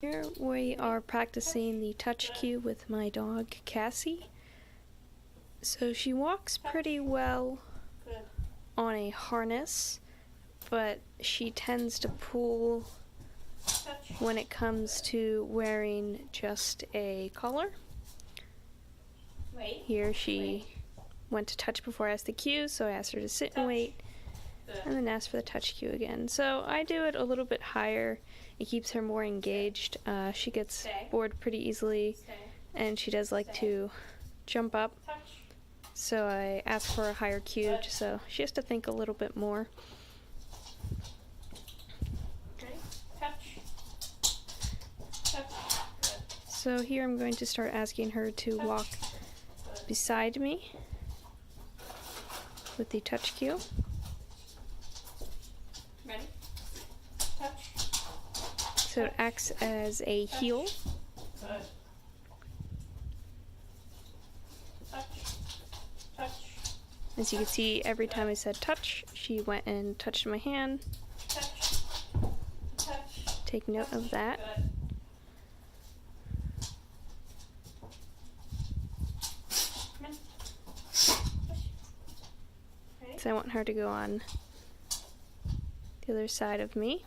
Here we are practicing the touch cue with my dog Cassie. So she walks pretty well on a harness, but she tends to pull when it comes to wearing just a collar. Here she went to touch before I asked the cue, so I asked her to sit and wait, and then asked for the touch cue again. So I do it a little bit higher. It keeps her more engaged. She gets bored pretty easily, and she does like to jump up. So I ask for a higher cue, just so she has to think a little bit more. So here I'm going to start asking her to walk beside me with the touch cue. Ready? Touch. So it acts as a heel. Good. Touch. Touch. As you can see, every time I said touch, she went and touched my hand. Touch. Touch. Take note of that. Good. Come in. Push. Ready? So I want her to go on the other side of me.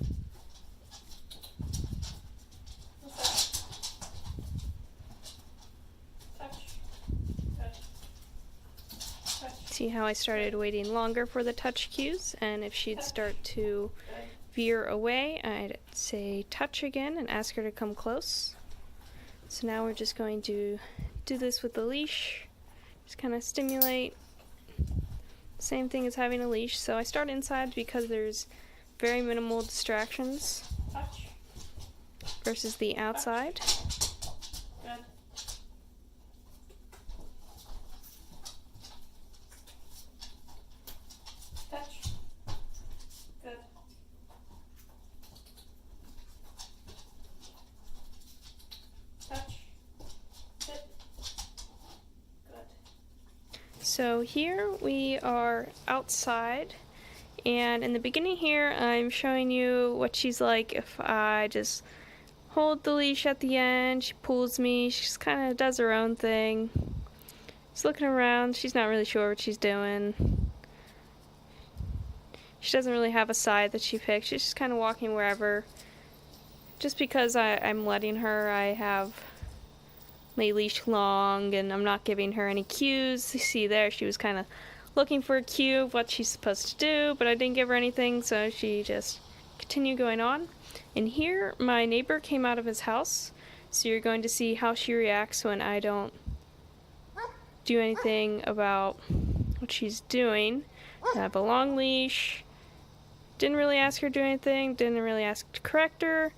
See how I started waiting longer for the touch cues, and if she'd start to veer away, I'd say touch again and ask her to come close. So now we're just going to do this with the leash, just kind of stimulate. Same thing as having a leash. So I start inside because there's very minimal distractions versus the outside. So here we are outside, and in the beginning here I'm showing you what she's like if I just hold the leash at the end. She pulls me, she just kind of does her own thing. She's looking around, she's not really sure what she's doing. She doesn't really have a side that she picks, she's just kind of walking wherever. Just because I'm letting her, I have my leash long and I'm not giving her any cues. You see there, she was kind of looking for a cue of what she's supposed to do, but I didn't give her anything, so she just continued going on. And here my neighbor came out of his house, so you're going to see how she reacts when I don't do anything about what she's doing. I have a long leash, didn't really ask her to do anything, didn't really ask to correct her.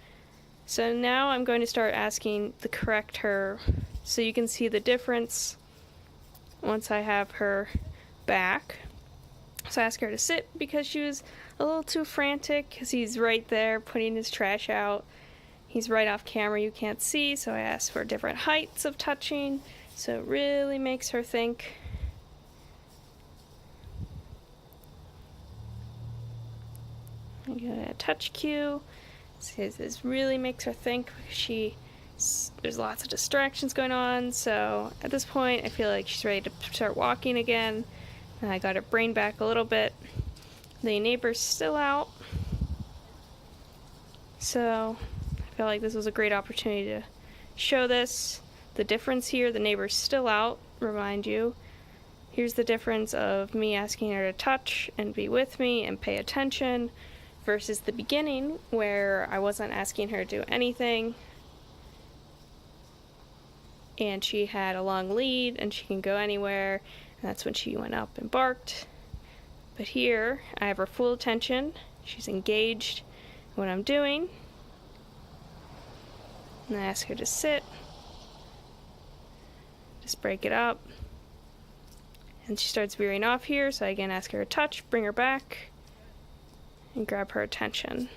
So now I'm going to start asking to correct her, so you can see the difference once I have her back. So I asked her to sit because she was a little too frantic, because he's right there putting his trash out. He's right off camera, you can't see, so I asked for different heights of touching, so it really makes her think. I got a touch cue. This really makes her think. There's lots of distractions going on, so at this point I feel like she's ready to start walking again, and I got her brain back a little bit. The neighbor's still out, so I felt like this was a great opportunity to show this. The difference here, the neighbor's still out, remind you. Here's the difference of me asking her to touch and be with me and pay attention, versus the beginning where I wasn't asking her to do anything and she had a long lead and she can go anywhere, and that's when she went up and barked. But here I have her full attention, she's engaged in what I'm doing, and I ask her to sit, just break it up, and she starts veering off here, so I again ask her to touch, bring her back, and grab her attention.